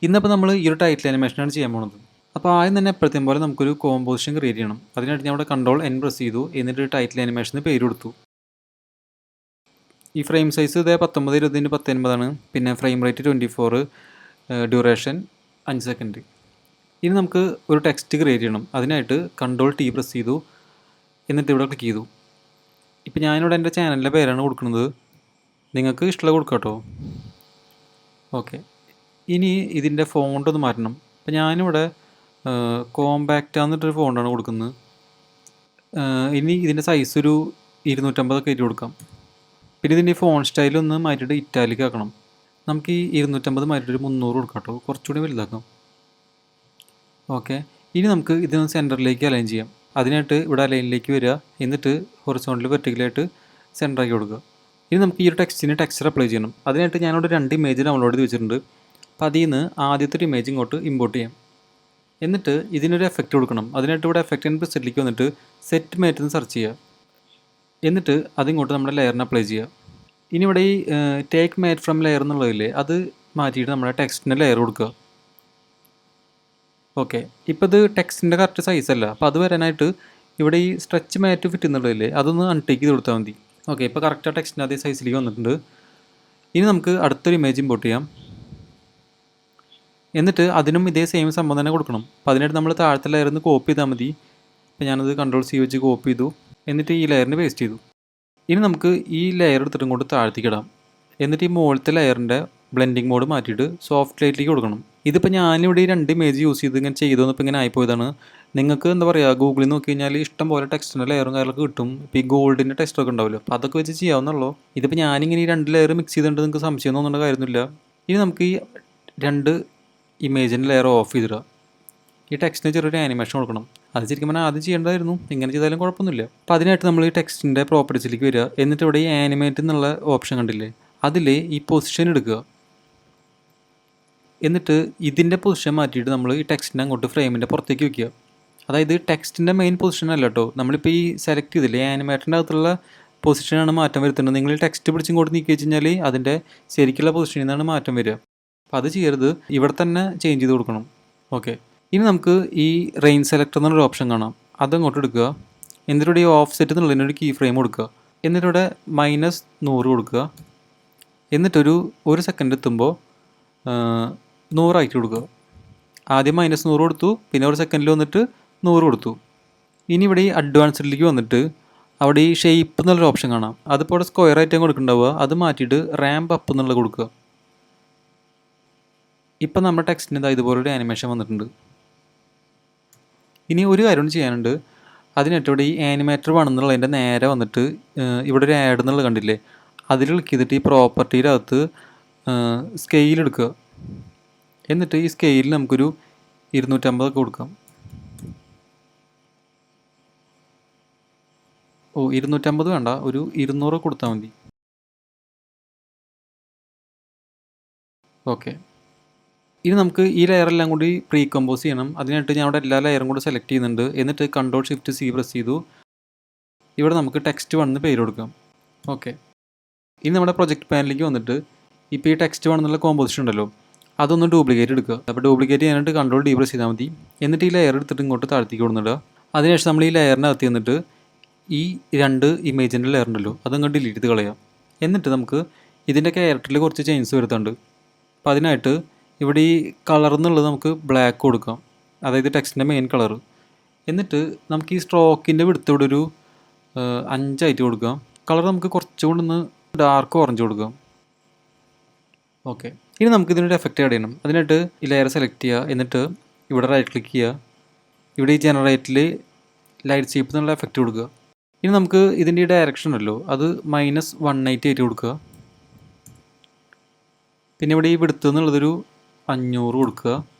ഇന്നിപ്പോൾ നമ്മൾ ഈ ഒരു ടൈറ്റിൽ ആനിമേഷനാണ് ചെയ്യാൻ പോകുന്നത്. അപ്പോൾ ആദ്യം തന്നെ എപ്പോഴത്തേയും പോലെ നമുക്കൊരു കോമ്പോസിഷൻ ക്രിയേറ്റ് ചെയ്യണം. അതിനായിട്ട് ഞാൻ ഇവിടെ കൺട്രോൾ എൻ പ്രസ് ചെയ്തു. എന്നിട്ട് ടൈറ്റിൽ ആനിമേഷന് പേര് കൊടുത്തു. ഈ ഫ്രെയിം സൈസ് ഇതേ 19 20 1080 പിന്നെ ഫ്രെയിം റേറ്റ് 24, ഡ്യൂറേഷൻ 5 സെക്കൻഡ്. ഇനി നമുക്ക് ഒരു ടെക്സ്റ്റ് ക്രിയേറ്റ് ചെയ്യണം. അതിനായിട്ട് കൺട്രോൾ ടി പ്രസ് ചെയ്തു. എന്നിട്ട് ഇവിടെ ക്ലിക്ക് ചെയ്തു. ഇപ്പോൾ ഞാനിവിടെ എൻ്റെ ചാനലിൻ്റെ പേരാണ് കൊടുക്കുന്നത്. നിങ്ങൾക്ക് ഇഷ്ടമുള്ള കൊടുക്കാം കേട്ടോ. ഓക്കെ, ഇനി ഇതിൻ്റെ ഫോണ്ട് ഒന്ന് മാറ്റണം. അപ്പോൾ ഞാനിവിടെ കോമ്പാക്റ്റ് എന്നിട്ടൊരു ഫോണ്ടാണ് കൊടുക്കുന്നത്. ഇനി ഇതിൻ്റെ സൈസ് ഒരു 250 കയറ്റി കൊടുക്കാം. പിന്നെ ഇതിൻ്റെ ഫോൺ സ്റ്റൈലൊന്ന് മാറ്റിയിട്ട് ഇറ്റാലിക് ആക്കണം. നമുക്ക് ഈ 250 മാറ്റിയിട്ട് 300 കൊടുക്കാം കേട്ടോ, കുറച്ചുകൂടി വലുതാക്കാം. ഓക്കെ, ഇനി നമുക്ക് ഇതിന് സെൻറ്ററിലേക്ക് അലൈൻ ചെയ്യാം. അതിനായിട്ട് ഇവിടെ അലൈനിലേക്ക് വരിക, എന്നിട്ട് ഹൊറിസോണ്ടൽ വെർട്ടിക്കലായിട്ട് സെൻറ്ററാക്കി കൊടുക്കുക. ഇനി നമുക്ക് ഈ ഒരു ടെക്സ്റ്റിന് ടെക്സ്ചർ അപ്ലൈ ചെയ്യണം. അതിനായിട്ട് ഞാനിവിടെ 2 ഇമേജ് ഡൗൺലോഡ് ചെയ്ത് വെച്ചിട്ടുണ്ട്. അപ്പോൾ അതിൽ നിന്ന് ആദ്യത്തെ ഒരു ഇമേജ് ഇങ്ങോട്ട് ഇമ്പോർട്ട് ചെയ്യാം. എന്നിട്ട് ഇതിനൊരു എഫക്റ്റ് കൊടുക്കണം. അതിനായിട്ട് ഇവിടെ എഫക്റ്റ് ആൻഡ് പ്രിസെറ്റിലേക്ക് വന്നിട്ട് സെറ്റ് മേറ്റ് എന്ന് സെർച്ച് ചെയ്യുക. എന്നിട്ട് അതിങ്ങോട്ട് നമ്മുടെ ലെയറിന് അപ്ലൈ ചെയ്യുക. ഇനി ഇവിടെ ഈ ടേക്ക് മേറ്റ് ഫ്രം ലെയർ എന്നുള്ളതില്ലേ, അത് മാറ്റിയിട്ട് നമ്മുടെ ടെക്സ്റ്റിൻ്റെ ലെയർ കൊടുക്കുക. ഓക്കെ, ഇപ്പോൾ ഇത് ടെക്സ്റ്റിൻ്റെ കറക്റ്റ് സൈസല്ല. അപ്പോൾ അത് വരാനായിട്ട് ഇവിടെ ഈ സ്ട്രെച്ച് മാറ്റ് ഫിറ്റ് എന്നുള്ളതില്ലേ, അതൊന്ന് അൺടേക്ക് ചെയ്ത് കൊടുത്താൽ മതി. ഓക്കെ, ഇപ്പോൾ കറക്റ്റ് ആ ടെക്സ്റ്റിൻ്റെ അതേ സൈസിലേക്ക് വന്നിട്ടുണ്ട്. ഇനി നമുക്ക് അടുത്തൊരു ഇമേജ് ഇമ്പോർട്ട് ചെയ്യാം. എന്നിട്ട് അതിനും ഇതേ സെയിം സംഭവം തന്നെ കൊടുക്കണം. അപ്പോൾ അതിനായിട്ട് നമ്മൾ താഴത്തെ ലെയറിൽ നിന്ന് കോപ്പി ചെയ്താൽ മതി. അപ്പോൾ ഞാനത് കൺട്രോൾ സി വെച്ച് കോപ്പി ചെയ്തു. എന്നിട്ട് ഈ ലെയറിന് പേസ്റ്റ് ചെയ്തു. ഇനി നമുക്ക് ഈ ലെയർ എടുത്തിട്ട് ഇങ്ങോട്ട് താഴ്ത്തിക്ക് ഇടാം. എന്നിട്ട് ഈ മുകളിലത്തെ ലെയറിൻ്റെ ബ്ലെൻഡിങ് മോഡ് മാറ്റിയിട്ട് സോഫ്റ്റ് ലൈറ്റിലേക്ക് കൊടുക്കണം. ഇതിപ്പോൾ ഞാനിവിടെ ഈ 2 ഇമേജ് യൂസ് ചെയ്ത് ഇങ്ങനെ ചെയ്തോന്നിപ്പോൾ ഇങ്ങനെ ആയിപ്പോയതാണ്. നിങ്ങൾക്ക് എന്താ പറയുക, ഗൂഗിളിൽ നോക്കി കഴിഞ്ഞാൽ ഇഷ്ടം പോലെ ടെക്സ്റ്റിൻ്റെ ലെയറും കാര്യങ്ങളൊക്കെ കിട്ടും. ഇപ്പോൾ ഈ ഗോൾഡിൻ്റെ ടെക്സ്റ്റൊക്കെ ഉണ്ടാവില്ല, അപ്പോൾ അതൊക്കെ വെച്ച് ചെയ്യാവുന്നുള്ളൂ. ഇതിപ്പോൾ ഞാനിങ്ങനെ ഈ 2 ലെയർ മിക്സ് ചെയ്തിട്ട് നിങ്ങൾക്ക് സംശയം തോന്നേണ്ട കാര്യമൊന്നുമില്ല. ഇനി നമുക്ക് ഈ 2 ഇമേജിൻ്റെ ലെയർ ഓഫ് ചെയ്തിടുക. ഈ ടെക്സ്റ്റിന് ചെറിയൊരു ആനിമേഷൻ കൊടുക്കണം. അത് ശരിക്കും പറഞ്ഞാൽ ആദ്യം ചെയ്യേണ്ടതായിരുന്നു. ഇങ്ങനെ ചെയ്താലും കുഴപ്പമൊന്നുമില്ല. അപ്പോൾ അതിനായിട്ട് നമ്മൾ ഈ ടെക്സ്റ്റിൻ്റെ പ്രോപ്പർട്ടീസിലേക്ക് വരിക. എന്നിട്ട് ഇവിടെ ഈ ആനിമേറ്റ് എന്നുള്ള ഓപ്ഷൻ കണ്ടില്ലേ, അതിൽ ഈ പൊസിഷൻ എടുക്കുക. എന്നിട്ട് ഇതിൻ്റെ പൊസിഷൻ മാറ്റിയിട്ട് നമ്മൾ ഈ ടെക്സ്റ്റിനെ അങ്ങോട്ട് ഫ്രെയിമിൻ്റെ പുറത്തേക്ക് വയ്ക്കുക. അതായത് ടെക്സ്റ്റിൻ്റെ മെയിൻ പൊസിഷൻ അല്ല കേട്ടോ, നമ്മളിപ്പോൾ ഈ സെലക്ട് ചെയ്തില്ലേ ആനിമേറ്ററിൻ്റെ അകത്തുള്ള പൊസിഷനാണ് മാറ്റം വരുത്തുന്നത്. നിങ്ങൾ ഈ ടെക്സ്റ്റ് പിടിച്ച് ഇങ്ങോട്ട് നീക്കി വെച്ച് കഴിഞ്ഞാൽ അതിൻ്റെ ശരിക്കുള്ള പൊസിഷനിൽ നിന്നാണ് മാറ്റം വരിക. അപ്പോൾ അത് ചെയ്യരുത്, ഇവിടെ തന്നെ ചേഞ്ച് ചെയ്ത് കൊടുക്കണം. ഓക്കെ, ഇനി നമുക്ക് ഈ റെയിൻ സെലക്ടർ എന്നൊരു ഓപ്ഷൻ കാണാം. അതങ്ങോട്ട് എടുക്കുക. എന്നിട്ടിവിടെ ഈ ഓഫ് സെറ്റ് എന്നുള്ളതിനൊരു കീ ഫ്രെയിം കൊടുക്കുക. എന്നിട്ടിവിടെ -100 കൊടുക്കുക. എന്നിട്ടൊരു 1 സെക്കൻഡ് എത്തുമ്പോൾ 100 ആയിട്ട് കൊടുക്കുക. ആദ്യം -100 കൊടുത്തു, പിന്നെ 1 സെക്കൻഡിൽ വന്നിട്ട് 100 കൊടുത്തു. ഇനി ഇവിടെ ഈ അഡ്വാൻസ്ഡിലേക്ക് വന്നിട്ട് അവിടെ ഈ ഷേപ്പ് എന്നുള്ളൊരു ഓപ്ഷൻ കാണാം. അതിപ്പോൾ അവിടെ സ്ക്വയർ ആയിട്ട് കൊടുക്കുന്നുണ്ടാവുക. അത് മാറ്റിയിട്ട് റാമ്പ് അപ്പ് എന്നുള്ളത് കൊടുക്കുക. ഇപ്പം നമ്മുടെ ടെക്സ്റ്റിന് ഇതുപോലൊരു ആനിമേഷൻ വന്നിട്ടുണ്ട്. ഇനി ഒരു കാര്യം ചെയ്യാനുണ്ട്. അതിനായിട്ട് ഇവിടെ ഈ ആനിമേറ്റർ വേണമെന്നുള്ളതിൻ്റെ നേരെ വന്നിട്ട് ഇവിടെ ഒരു ആഡ് എന്നുള്ളത് കണ്ടില്ലേ, അതിൽ ക്ലിക്ക് ചെയ്തിട്ട് ഈ പ്രോപ്പർട്ടിയുടെ അകത്ത് സ്കെയിൽ എടുക്കുക. എന്നിട്ട് ഈ സ്കെയിലിൽ നമുക്കൊരു 250 കൊടുക്കാം. 250 വേണ്ട, ഒരു 200 കൊടുത്താൽ മതി. ഓക്കെ, ഇനി നമുക്ക് ഈ ലെയറെല്ലാം കൂടി പ്രീ കമ്പോസ് ചെയ്യണം. അതിനായിട്ട് ഞാൻ അവിടെ എല്ലാ ലെയറും കൂടി സെലക്ട് ചെയ്യുന്നുണ്ട്. എന്നിട്ട് കൺട്രോൾ ഷിഫ്റ്റ് സി പ്രസ് ചെയ്തു. ഇവിടെ നമുക്ക് ടെക്സ്റ്റ് 1 പേര് കൊടുക്കാം. ഓക്കെ, ഇനി നമ്മുടെ പ്രൊജക്റ്റ് പാനലിലേക്ക് വന്നിട്ട് ഇപ്പോൾ ഈ ടെക്സ്റ്റ് 1 എന്നുള്ള കോമ്പോസിഷൻ ഉണ്ടല്ലോ, അതൊന്ന് ഡ്യൂപ്ലിക്കേറ്റ് എടുക്കുക. അപ്പോൾ ഡ്യൂപ്ലിക്കേറ്റ് ചെയ്യാനായിട്ട് കൺട്രോൾ ഡി പ്രസ് ചെയ്താൽ മതി. എന്നിട്ട് ഈ ലെയർ എടുത്തിട്ട് ഇങ്ങോട്ട് താഴ്ത്തിക്ക് കൊടുത്തിടുക. അതിനുശേഷം നമ്മൾ ഈ ലെയറിനകത്ത് ചെന്നിട്ട് ഈ 2 ഇമേജിൻ്റെ ലെയർ ഉണ്ടല്ലോ, അതങ്ങോട്ട് ഡിലീറ്റ് ചെയ്ത് കളയാം. എന്നിട്ട് നമുക്ക് ഇതിൻ്റെ ക്യാരക്ടറിൽ കുറച്ച് ചേഞ്ചസ് വരുത്തുന്നുണ്ട്. അപ്പോൾ അതിനായിട്ട് ഇവിടെ ഈ കളർ എന്നുള്ളത് നമുക്ക് ബ്ലാക്ക് കൊടുക്കാം, അതായത് ടെക്സ്റ്റിൻ്റെ മെയിൻ കളർ. എന്നിട്ട് നമുക്ക് ഈ സ്ട്രോക്കിൻ്റെ വിടുത്ത് ഇവിടെ ഒരു 5 ആയിട്ട് കൊടുക്കാം. കളർ നമുക്ക് കുറച്ചുകൊണ്ടൊന്ന് ഡാർക്ക് ഓറഞ്ച് കൊടുക്കാം. ഓക്കെ, ഇനി നമുക്ക് ഇതിനൊരു എഫക്റ്റ് ആഡ് ചെയ്യണം. അതിനായിട്ട് ഈ ലെയർ സെലക്ട് ചെയ്യുക. എന്നിട്ട് ഇവിടെ റൈറ്റ് ക്ലിക്ക് ചെയ്യുക. ഇവിടെ ഈ ജനറേറ്റിൽ ലൈറ്റ് ഷേപ്പ് എന്നുള്ള എഫക്റ്റ് കൊടുക്കുക. ഇനി നമുക്ക് ഇതിൻ്റെ ഈ ഡയറക്ഷൻ ഉണ്ടല്ലോ, അത് -180 ആയിട്ട് കൊടുക്കുക. പിന്നെ ഇവിടെ ഈ വിടുത്ത് എന്നുള്ളതൊരു 500 കൊടുക്കുക.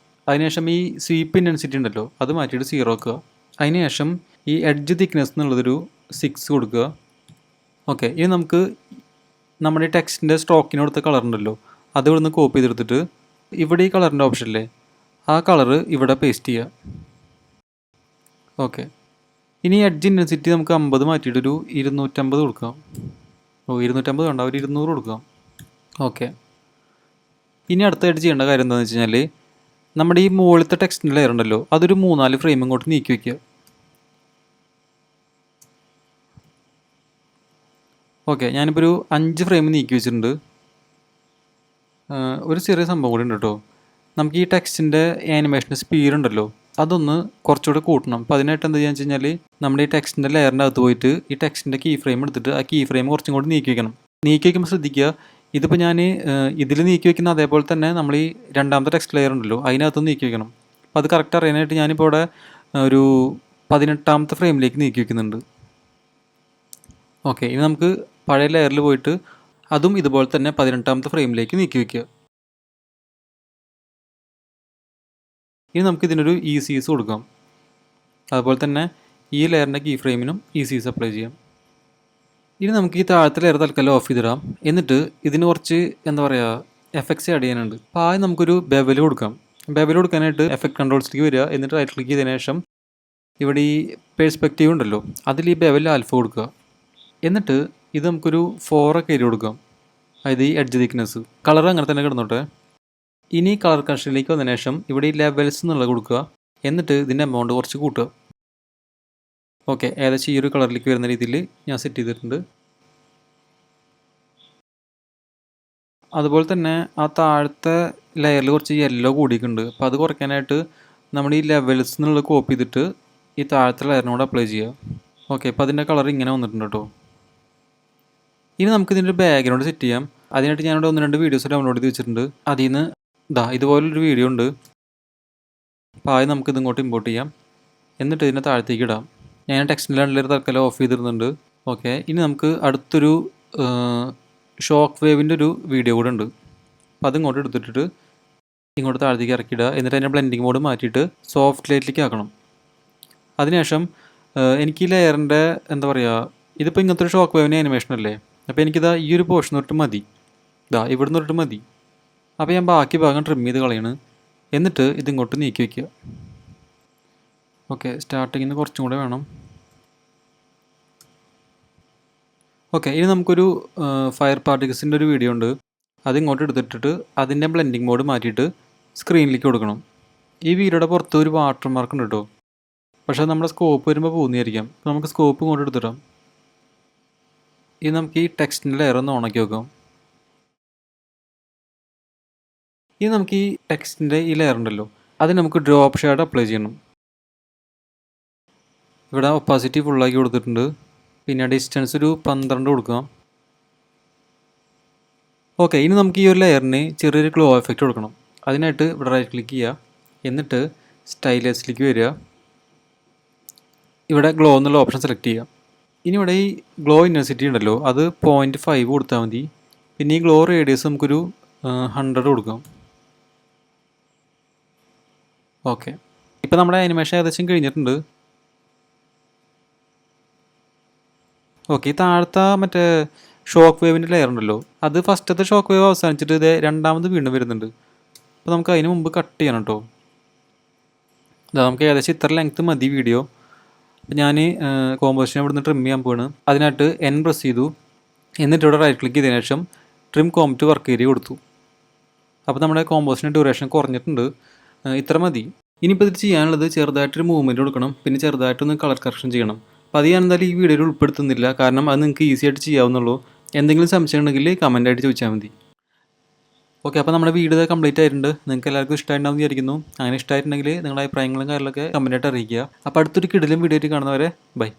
അതിനുശേഷം ഈ സ്വീപ്പ് ഇൻറ്റൻസിറ്റി ഉണ്ടല്ലോ, അത് മാറ്റിയിട്ട് 0 ആക്കുക. അതിനുശേഷം ഈ എഡ്ജ് തിക്നെസ് എന്നുള്ളതൊരു 6 കൊടുക്കുക. ഓക്കെ, ഇനി നമുക്ക് നമ്മുടെ ഈ ടെക്സ്റ്റിൻ്റെ സ്ട്രോക്കിന് കൊടുത്ത കളർ ഉണ്ടല്ലോ, അത് ഇവിടെ നിന്ന് കോപ്പി ചെയ്തെടുത്തിട്ട് ഇവിടെ ഈ കളറിൻ്റെ ഓപ്ഷനില്ലേ, ആ കളറ് ഇവിടെ പേസ്റ്റ് ചെയ്യുക. ഓക്കെ, ഇനി എഡ്ജ് ഇൻറ്റൻസിറ്റി നമുക്ക് 50 മാറ്റിയിട്ടൊരു 250 കൊടുക്കാം. 250 വേണ്ട, ഒരു 200 കൊടുക്കാം. ഓക്കെ, ഇനി അടുത്തായിട്ട് ചെയ്യേണ്ട കാര്യം എന്താണെന്ന് വെച്ച് കഴിഞ്ഞാൽ നമ്മുടെ ഈ മുകളിലത്തെ ടെക്സ്റ്റിൻ്റെ ലെയർ ഉണ്ടല്ലോ അതൊരു 3-4 ഫ്രെയിം ഇങ്ങോട്ട് നീക്കി വയ്ക്കുക. ഓക്കെ, ഞാനിപ്പോൾ ഒരു 5 ഫ്രെയിം നീക്കി വെച്ചിട്ടുണ്ട്. ഒരു ചെറിയ സംഭവം കൂടി ഉണ്ട് കേട്ടോ. നമുക്ക് ഈ ടെക്സ്റ്റിൻ്റെ ആനിമേഷൻ്റെ സ്പീഡ് ഉണ്ടല്ലോ അതൊന്ന് കുറച്ചുകൂടി കൂട്ടണം. അപ്പോൾ അതിനായിട്ട് എന്താ ചെയ്യുക വെച്ച് കഴിഞ്ഞാൽ നമ്മുടെ ഈ ടെക്സ്റ്റിൻ്റെ ലെയറിൻ്റെ അകത്ത് പോയിട്ട് ഈ ടെക്സ്റ്റിൻ്റെ കീ ഫ്രെയിം എടുത്തിട്ട് ആ കീ ഫ്രെയിം കുറച്ചും കൂടി നീക്കി വയ്ക്കണം. നീക്കി വയ്ക്കുമ്പോൾ ശ്രദ്ധിക്കുക, ഇതിപ്പോൾ ഞാൻ ഇതിൽ നീക്കി വയ്ക്കുന്ന അതേപോലെ തന്നെ നമ്മൾ ഈ രണ്ടാമത്തെ ടെക്സ്റ്റ് ലെയർ ഉണ്ടല്ലോ അതിനകത്തും നീക്കി വയ്ക്കണം. അപ്പോൾ അത് കറക്റ്റ് അറിയാനായിട്ട് ഞാനിപ്പോൾ ഇവിടെ ഒരു 18ാമത്തെ ഫ്രെയിമിലേക്ക് നീക്കി വയ്ക്കുന്നുണ്ട്. ഓക്കെ, ഇനി നമുക്ക് പഴയ ലെയറിൽ പോയിട്ട് അതും ഇതുപോലെ തന്നെ 18ാമത്തെ ഫ്രെയിമിലേക്ക് നീക്കി വയ്ക്കുക. ഇനി നമുക്ക് ഇതിനൊരു ECS കൊടുക്കാം. അതുപോലെ തന്നെ ഈ ലെയറിൻ്റെ കീ ഫ്രെയിമിനും ECS അപ്ലൈ ചെയ്യാം. ഇനി നമുക്ക് ഈ താഴത്തെ ലെയർ തൽക്കാലം ഓഫ് ചെയ്തിടാം. എന്നിട്ട് ഇതിന് കുറച്ച് എന്താ പറയുക എഫക്ട്സ് ആഡ് ചെയ്യാനുണ്ട്. അപ്പോൾ ആദ്യം നമുക്കൊരു ബെവൽ കൊടുക്കാം. ബെവൽ കൊടുക്കാനായിട്ട് എഫക്ട് കൺട്രോൾസിലേക്ക് വരിക. എന്നിട്ട് റൈറ്റ് ക്ലിക്ക് ചെയ്തതിന് ശേഷം ഇവിടെ ഈ പെർസ്പെക്റ്റീവ് ഉണ്ടല്ലോ അതിൽ ഈ ബെവൽ ആൽഫ കൊടുക്കുക. എന്നിട്ട് ഇത് നമുക്കൊരു 4 ഒക്കെ എഴുതി കൊടുക്കാം. അതായത് ഈ എഡ്ജ് തിക്നെസ് കളർ അങ്ങനെ തന്നെ കിടന്നോട്ടെ. ഇനി കളർ കറക്ഷനിലേക്ക് വന്നതിന് ശേഷം ഇവിടെ ഈ ലെവൽസ് എന്നുള്ളത് കൊടുക്കുക. എന്നിട്ട് ഇതിൻ്റെ എമൗണ്ട് കുറച്ച് കൂട്ടുക. ഓക്കെ, ഏകദേശം ഈ ഒരു കളറിലേക്ക് വരുന്ന രീതിയിൽ ഞാൻ സെറ്റ് ചെയ്തിട്ടുണ്ട്. അതുപോലെ തന്നെ ആ താഴത്തെ ലെയറിൽ കുറച്ച് യെല്ലോ കൂടിയിട്ടുണ്ട്. അപ്പോൾ അത് കുറയ്ക്കാനായിട്ട് നമ്മൾ ഈ ലെവൽസ് എന്നുള്ളത് കോപ്പി ചെയ്തിട്ട് ഈ താഴത്തെ ലെയറിനോട് അപ്ലൈ ചെയ്യുക. ഓക്കെ, അപ്പോൾ അതിൻ്റെ കളർ ഇങ്ങനെ വന്നിട്ടുണ്ട് കേട്ടോ. ഇനി നമുക്ക് ഇതിൻ്റെ ഒരു ബാക്ക്ഗ്രൗണ്ട് സെറ്റ് ചെയ്യാം. അതിനായിട്ട് ഞാനിവിടെ 1-2 വീഡിയോസ് ഡൗൺലോഡ് ചെയ്ത് വെച്ചിട്ടുണ്ട്. അതിൽ നിന്ന് ഇതുപോലൊരു വീഡിയോ ഉണ്ട്. അപ്പോൾ ആദ്യം നമുക്കിത് ഇങ്ങോട്ട് ഇമ്പോർട്ട് ചെയ്യാം. എന്നിട്ട് ഇതിനെ താഴത്തേക്ക് ഇടാം. ഞാൻ ടെക്സ്റ്റിൻ്റെ രണ്ടിലൊരു തൽക്കാലം ഓഫ് ചെയ്തിരുന്നുണ്ട്. ഓക്കെ, ഇനി നമുക്ക് അടുത്തൊരു ഷോക്ക് വേവിൻ്റെ ഒരു വീഡിയോ കൂടെ ഉണ്ട്. അപ്പോൾ അതിങ്ങോട്ട് എടുത്തിട്ട് ഇങ്ങോട്ട് താഴത്തേക്ക് ഇറക്കിയിടുക. എന്നിട്ട് അതിൻ്റെ ബ്ലെൻഡിങ് മോഡ് മാറ്റിയിട്ട് സോഫ്റ്റ് ലൈറ്റിലേക്ക് ആക്കണം. അതിനുശേഷം എനിക്ക് ഈ ലെയറിൻ്റെ എന്താ പറയുക ഇതിപ്പോൾ ഇങ്ങനത്തെ ഒരു ഷോക്ക് വേവിൻ്റെ ആനിമേഷൻ അല്ലേ. അപ്പോൾ എനിക്കിതാ ഈ ഒരു പോർഷൻ തൊട്ട് മതി, ഇവിടുന്ന് തൊട്ട് മതി. അപ്പോൾ ഞാൻ ബാക്കി ഭാഗം ട്രിം ചെയ്ത് കളയാണ്. എന്നിട്ട് ഇതിങ്ങോട്ട് നീക്കി വയ്ക്കുക. ഓക്കെ, സ്റ്റാർട്ടിങ്ങിൽ നിന്ന് കുറച്ചും കൂടെ വേണം. ഓക്കെ, ഇനി നമുക്കൊരു ഫയർ പാർട്ടിക്കിൾസിൻ്റെ ഒരു വീഡിയോ ഉണ്ട്. അതിങ്ങോട്ട് എടുത്തിട്ട് അതിൻ്റെ ബ്ലെൻഡിങ് മോഡ് മാറ്റിയിട്ട് സ്ക്രീനിലേക്ക് കൊടുക്കണം. ഈ വീഡിയോയുടെ പുറത്ത് ഒരു വാട്ടർ മാർക്ക് ഉണ്ട് കേട്ടോ. പക്ഷേ നമ്മുടെ സ്കോപ്പ് വരുമ്പോൾ പോകുന്നതായിരിക്കാം. അപ്പോൾ നമുക്ക് സ്കോപ്പ് ഇങ്ങോട്ട് എടുത്തിടാം. ഇനി നമുക്ക് ഈ ടെക്സ്റ്റിൻ്റെ ലെയർ ഒന്ന് ഓണാക്കി വെക്കാം. ഇനി നമുക്ക് ഈ ടെക്സ്റ്റിൻ്റെ ഈ ലെയർ ഉണ്ടല്ലോ അത് നമുക്ക് ഡ്രോപ്പ് ഷേഡ് അപ്ലൈ ചെയ്യണം. ഇവിടെ ഒപ്പാസിറ്റി ഫുള്ളാക്കി കൊടുത്തിട്ടുണ്ട്. പിന്നെ ഡിസ്റ്റൻസ് ഒരു 12 കൊടുക്കാം. ഓക്കെ, ഇനി നമുക്ക് ഈ ഒരു ലെയറിന് ചെറിയൊരു ഗ്ലോ എഫക്റ്റ് കൊടുക്കണം. അതിനായിട്ട് ഇവിടെ റൈറ്റ് ക്ലിക്ക് ചെയ്യുക. എന്നിട്ട് സ്റ്റൈലേഴ്സിലേക്ക് വരിക. ഇവിടെ ഗ്ലോ എന്നുള്ള ഓപ്ഷൻ സെലക്ട് ചെയ്യുക. ഇനി ഇവിടെ ഈ ഗ്ലോ ഇൻറ്റൻസിറ്റി ഉണ്ടല്ലോ അത് 0.5 കൊടുത്താൽ മതി. പിന്നെ ഈ ഗ്ലോ റേഡിയസ് നമുക്കൊരു 100 കൊടുക്കാം. ഓക്കെ, ഇപ്പോൾ നമ്മുടെ ആനിമേഷൻ ഏകദേശം കഴിഞ്ഞിട്ടുണ്ട്. ഓക്കെ, ഈ താഴത്തെ മറ്റേ ഷോക്ക് വേവിൻ്റെ ലെയർ ഉണ്ടല്ലോ അത് ഫസ്റ്റത്തെ ഷോക്ക് വേവ് അവസാനിച്ചിട്ട് ഇത് രണ്ടാമത് വീണ്ടും വരുന്നുണ്ട്. അപ്പോൾ നമുക്ക് അതിന് മുമ്പ് കട്ട് ചെയ്യണം കേട്ടോ. നമുക്ക് ഏകദേശം ഇത്ര ലെങ്ത്ത് മതി വീഡിയോ. അപ്പോൾ ഞാൻ കോമ്പോസിഷൻ ഇവിടുന്ന് ട്രിം ചെയ്യാൻ പോവാണ്. അതിനായിട്ട് N പ്രസ് ചെയ്തു. എന്നിട്ട് ഇവിടെ റൈറ്റ് ക്ലിക്ക് ചെയ്തതിനു ശേഷം ട്രിം കോംപ്റ്റ് വർക്ക് ഏരിയ കൊടുത്തു. അപ്പോൾ നമ്മുടെ കോമ്പോസിഷൻ ഡ്യൂറേഷൻ കുറഞ്ഞിട്ടുണ്ട്. ഇത്ര മതി. ഇനിയിപ്പോൾ ഇത് ചെയ്യാനുള്ളത് ചെറുതായിട്ടൊരു മൂവ്മെൻറ്റ് കൊടുക്കണം. പിന്നെ ചെറുതായിട്ടൊന്ന് കളർ കറക്ഷൻ ചെയ്യണം. അപ്പോൾ അത് ഞാൻ എന്തായാലും ഈ വീഡിയോയിൽ ഉൾപ്പെടുത്തുന്നില്ല, കാരണം അത് നിങ്ങൾക്ക് ഈസി ആയിട്ട് ചെയ്യാവുന്നുള്ളൂ. എന്തെങ്കിലും സംശയം ഉണ്ടെങ്കിൽ കമൻറ്റായിട്ട് ചോദിച്ചാൽ മതി. ഓക്കെ, അപ്പോൾ നമ്മുടെ വീഡിയോ കംപ്ലീറ്റ് ആയിട്ടുണ്ട്. നിങ്ങൾക്ക് എല്ലാവർക്കും ഇഷ്ടമായിട്ടുണ്ടാവും വിചാരിക്കുന്നു. അങ്ങനെ ഇഷ്ടമായിട്ടുണ്ടെങ്കിൽ നിങ്ങളുടെ അഭിപ്രായങ്ങളും കാര്യങ്ങളൊക്കെ കമൻറ്റായിട്ട് അറിയിക്കുക. അപ്പോൾ അടുത്തൊരു കിടിലൻ വീഡിയോ ആയിട്ട് കാണുന്നവരെ ബൈ.